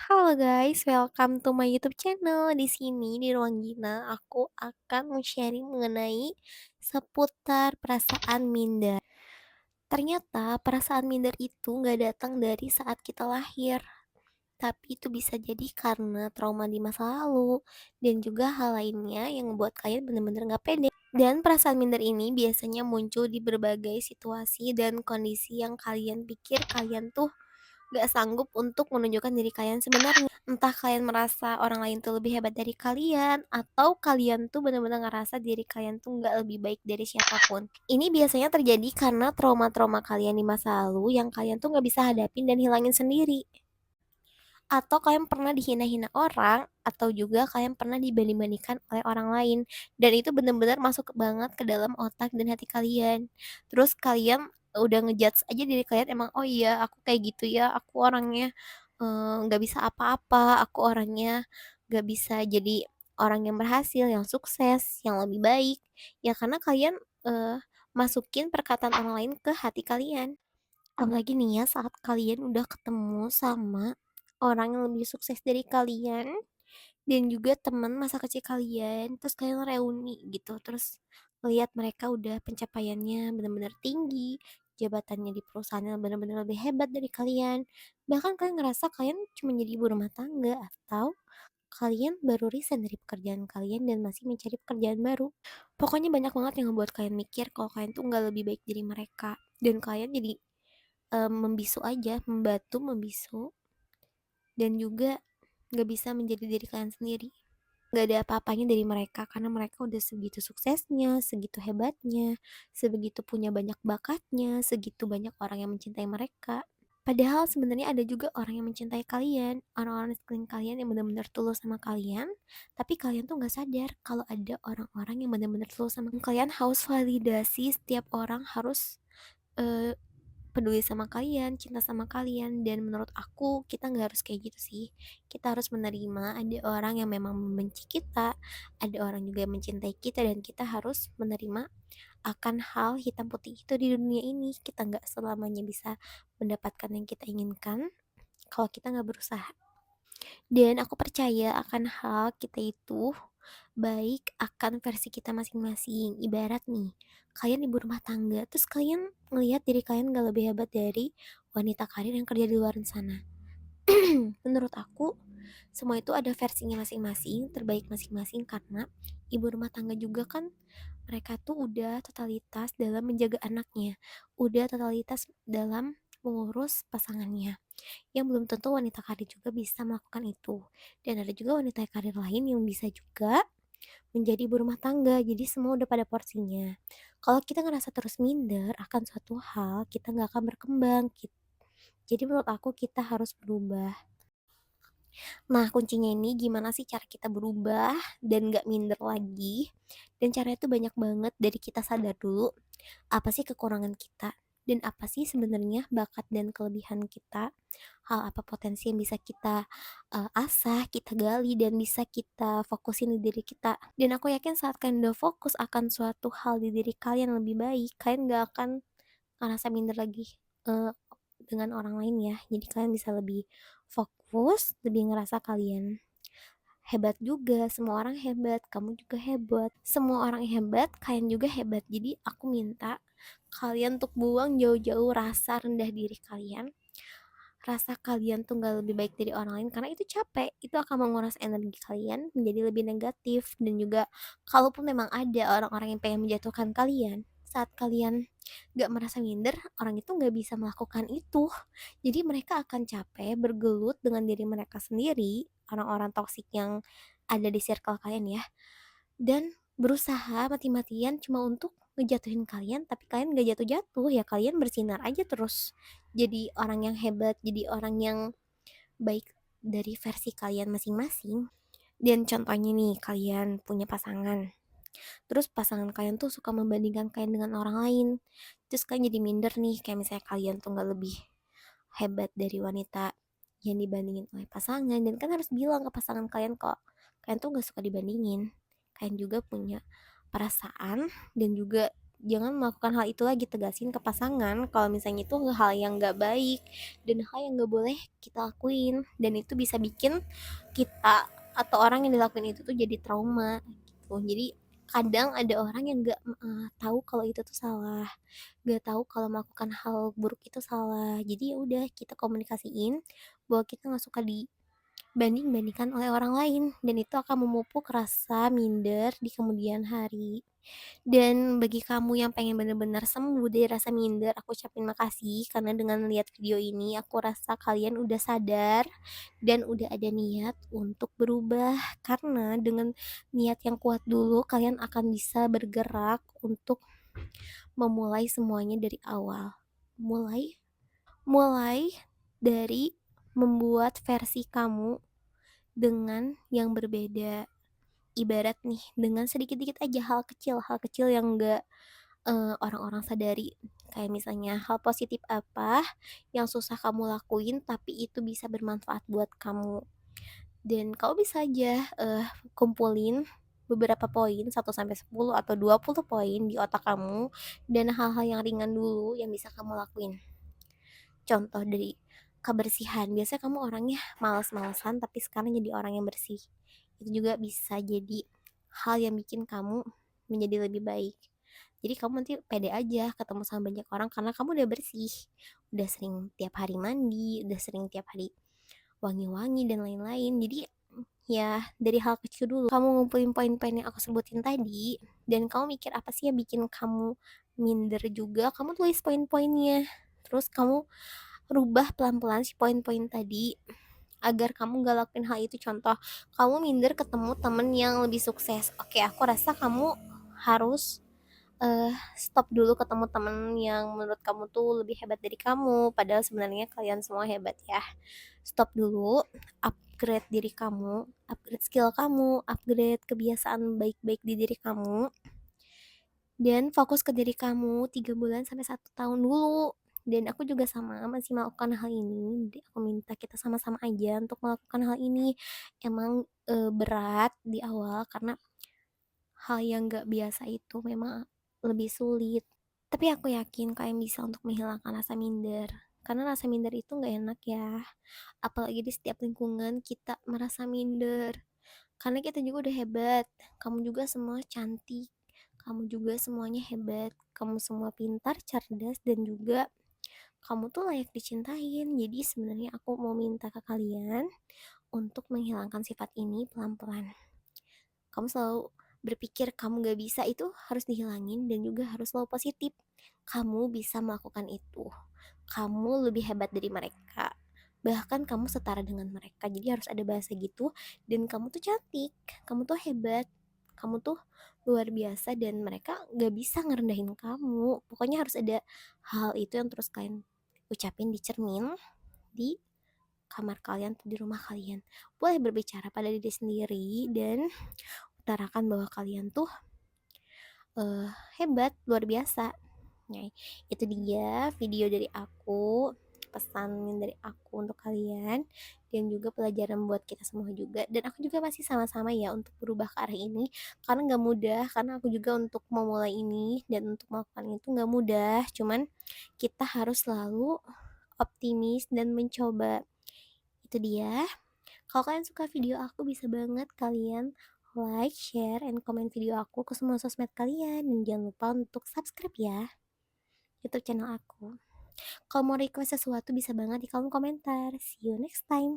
Halo guys, welcome to my YouTube channel. Di sini di Ruang Gina, aku akan sharing mengenai seputar perasaan minder. Ternyata perasaan minder itu nggak datang dari saat kita lahir, tapi itu bisa jadi karena trauma di masa lalu dan juga hal lainnya yang membuat kalian benar-benar nggak pede. Dan perasaan minder ini biasanya muncul di berbagai situasi dan kondisi yang kalian pikir kalian tuh gak sanggup untuk menunjukkan diri kalian sebenarnya. Entah kalian merasa orang lain tuh lebih hebat dari kalian, atau kalian tuh benar-benar ngerasa diri kalian tuh nggak lebih baik dari siapapun. Ini biasanya terjadi karena trauma-trauma kalian di masa lalu yang kalian tuh nggak bisa hadapin dan hilangin sendiri. Atau kalian pernah dihina-hina orang, atau juga kalian pernah dibanding-bandingkan oleh orang lain. Dan itu benar-benar masuk banget ke dalam otak dan hati kalian. Terus kalian udah ngejudge aja diri kalian emang, "Oh iya aku kayak gitu ya, aku orangnya, nggak bisa apa-apa, aku orangnya nggak bisa jadi orang yang berhasil, yang sukses, yang lebih baik." Ya karena kalian, masukin perkataan orang lain ke hati kalian. Apalagi nih ya saat kalian udah ketemu sama orang yang lebih sukses dari kalian dan juga teman masa kecil kalian, terus kalian reuni gitu, terus lihat mereka udah pencapaiannya benar-benar tinggi, jabatannya di perusahaannya benar-benar lebih hebat dari kalian. Bahkan kalian ngerasa kalian cuma jadi ibu rumah tangga atau kalian baru resign dari pekerjaan kalian dan masih mencari pekerjaan baru. Pokoknya banyak banget yang ngebuat kalian mikir kalau kalian tuh nggak lebih baik dari mereka dan kalian jadi membisu aja, membatu, membisu, dan juga nggak bisa menjadi diri kalian sendiri. Nggak ada apa-apanya dari mereka karena mereka udah segitu suksesnya, segitu hebatnya, sebegitu punya banyak bakatnya, segitu banyak orang yang mencintai mereka. Padahal sebenarnya ada juga orang yang mencintai kalian, orang-orang di sekeliling kalian yang benar-benar tulus sama kalian, tapi kalian tuh nggak sadar kalau ada orang-orang yang benar-benar tulus sama kalian. Haus validasi, setiap orang harus eh, peduli sama kalian, cinta sama kalian, dan menurut aku kita nggak harus kayak gitu sih. Kita harus menerima ada orang yang memang membenci kita, ada orang juga yang mencintai kita dan kita harus menerima akan hal hitam putih itu di dunia ini. Kita nggak selamanya bisa mendapatkan yang kita inginkan kalau kita nggak berusaha. Dan aku percaya akan hal kita itu baik akan versi kita masing-masing. Ibarat nih, kalian ibu rumah tangga, terus kalian ngelihat diri kalian gak lebih hebat dari wanita karir yang kerja di luar sana. Menurut aku, semua itu ada versinya masing-masing, terbaik masing-masing karena ibu rumah tangga juga kan mereka tuh udah totalitas dalam menjaga anaknya, udah totalitas dalam mengurus pasangannya yang belum tentu wanita karir juga bisa melakukan itu. Dan ada juga wanita karir lain yang bisa juga menjadi ibu rumah tangga. Jadi semua udah pada porsinya. Kalau kita ngerasa terus minder akan suatu hal, kita nggak akan berkembang. Jadi menurut aku kita harus berubah. Nah, kuncinya ini gimana sih cara kita berubah dan nggak minder lagi? Dan caranya tuh banyak banget dari kita sadar dulu apa sih kekurangan kita dan apa sih sebenarnya bakat dan kelebihan kita, hal apa potensi yang bisa kita asah, kita gali dan bisa kita fokusin di diri kita. Dan aku yakin saat kalian udah fokus akan suatu hal di diri kalian lebih baik, kalian gak akan ngerasa minder lagi eh, dengan orang lain ya. Jadi kalian bisa lebih fokus, lebih ngerasa kalian hebat juga, semua orang hebat, kamu juga hebat. Semua orang hebat, kalian juga hebat. Jadi aku minta kalian untuk buang jauh-jauh rasa rendah diri kalian. Rasa kalian tuh gak lebih baik dari orang lain karena itu capek. Itu akan menguras energi kalian menjadi lebih negatif dan juga kalaupun memang ada orang-orang yang pengen menjatuhkan kalian, saat kalian gak merasa minder, orang itu gak bisa melakukan itu. Jadi mereka akan capek bergelut dengan diri mereka sendiri, orang-orang toksik yang ada di circle kalian ya, dan berusaha mati-matian cuma untuk ngejatuhin kalian, tapi kalian gak jatuh-jatuh, ya kalian bersinar aja terus. Jadi orang yang hebat, jadi orang yang baik dari versi kalian masing-masing. Dan contohnya nih, kalian punya pasangan. Terus pasangan kalian tuh suka membandingkan kalian dengan orang lain. Terus kalian jadi minder nih, kayak misalnya kalian tuh gak lebih hebat dari wanita yang dibandingin oleh pasangan. Dan kan harus bilang ke pasangan kalian kok, kalian tuh gak suka dibandingin. Kalian juga punya perasaan dan juga jangan melakukan hal itu lagi, tegasin ke pasangan kalau misalnya itu hal yang nggak baik dan hal yang nggak boleh kita lakuin, dan itu bisa bikin kita atau orang yang dilakuin itu tuh jadi trauma gitu. Jadi kadang ada orang yang nggak tahu kalau itu tuh salah, nggak tahu kalau melakukan hal buruk itu salah. Jadi ya udah kita komunikasiin bahwa kita nggak suka dibanding-bandingkan oleh orang lain, dan itu akan memupuk rasa minder di kemudian hari. Dan bagi kamu yang pengen bener-bener sembuh dari rasa minder, aku ucapin makasih karena dengan lihat video ini aku rasa kalian udah sadar dan udah ada niat untuk berubah. Karena dengan niat yang kuat dulu kalian akan bisa bergerak untuk memulai semuanya dari awal. Mulai mulai dari membuat versi kamu dengan yang berbeda. Ibarat nih, dengan sedikit-dikit aja hal kecil yang enggak orang-orang sadari. Kayak misalnya hal positif apa yang susah kamu lakuin tapi itu bisa bermanfaat buat kamu. Dan kamu bisa aja, kumpulin beberapa poin 1 sampai 10 atau 20 poin di otak kamu, dan hal-hal yang ringan dulu yang bisa kamu lakuin. Contoh dari kebersihan, biasanya kamu orangnya malas-malesan tapi sekarang jadi orang yang bersih. Itu juga bisa jadi hal yang bikin kamu menjadi lebih baik. Jadi kamu nanti pede aja ketemu sama banyak orang karena kamu udah bersih, udah sering tiap hari mandi, udah sering tiap hari wangi-wangi dan lain-lain. Jadi ya dari hal kecil dulu kamu ngumpulin poin-poin yang aku sebutin tadi, dan kamu mikir apa sih yang bikin kamu minder juga, kamu tulis poin-poinnya. Terus kamu rubah pelan-pelan si poin-poin tadi agar kamu gak lakuin hal itu. Contoh, kamu minder ketemu temen yang lebih sukses. Oke, aku rasa kamu harus stop dulu ketemu temen yang menurut kamu tuh lebih hebat dari kamu, padahal sebenarnya kalian semua hebat ya. Stop dulu, upgrade diri kamu, upgrade skill kamu, upgrade kebiasaan baik-baik di diri kamu, dan fokus ke diri kamu 3 bulan sampai 1 tahun dulu. Dan aku juga sama, masih melakukan hal ini. Jadi aku minta kita sama-sama aja untuk melakukan hal ini. Emang berat di awal karena hal yang gak biasa itu memang lebih sulit. Tapi aku yakin kalian bisa untuk menghilangkan rasa minder. Karena rasa minder itu gak enak ya. Apalagi di setiap lingkungan kita merasa minder. Karena kita juga udah hebat. Kamu juga semua cantik. Kamu juga semuanya hebat. Kamu semua pintar, cerdas, dan juga kamu tuh layak dicintain. Jadi sebenarnya aku mau minta ke kalian untuk menghilangkan sifat ini pelan-pelan. Kamu selalu berpikir kamu gak bisa itu harus dihilangin, dan juga harus selalu positif. Kamu bisa melakukan itu. Kamu lebih hebat dari mereka. Bahkan kamu setara dengan mereka. Jadi harus ada bahasa gitu. Dan kamu tuh cantik. Kamu tuh hebat. Kamu tuh luar biasa dan mereka gak bisa ngerendahin kamu. Pokoknya harus ada hal itu yang terus kalian ucapin di cermin, di kamar kalian atau di rumah kalian. Boleh berbicara pada diri sendiri dan utarakan bahwa kalian tuh hebat, luar biasa. Nah, itu dia video dari aku, pesan dari aku untuk kalian, dan juga pelajaran buat kita semua juga. Dan aku juga masih sama-sama ya untuk berubah ke arah ini, karena nggak mudah, karena aku juga untuk memulai ini dan untuk melakukan itu nggak mudah. Cuman kita harus selalu optimis dan mencoba. Itu dia. Kalau kalian suka video aku, bisa banget kalian like, share, and comment video aku ke semua sosmed kalian. Dan jangan lupa untuk subscribe ya YouTube channel aku. Kalau mau request sesuatu bisa banget di kolom komentar. See you next time.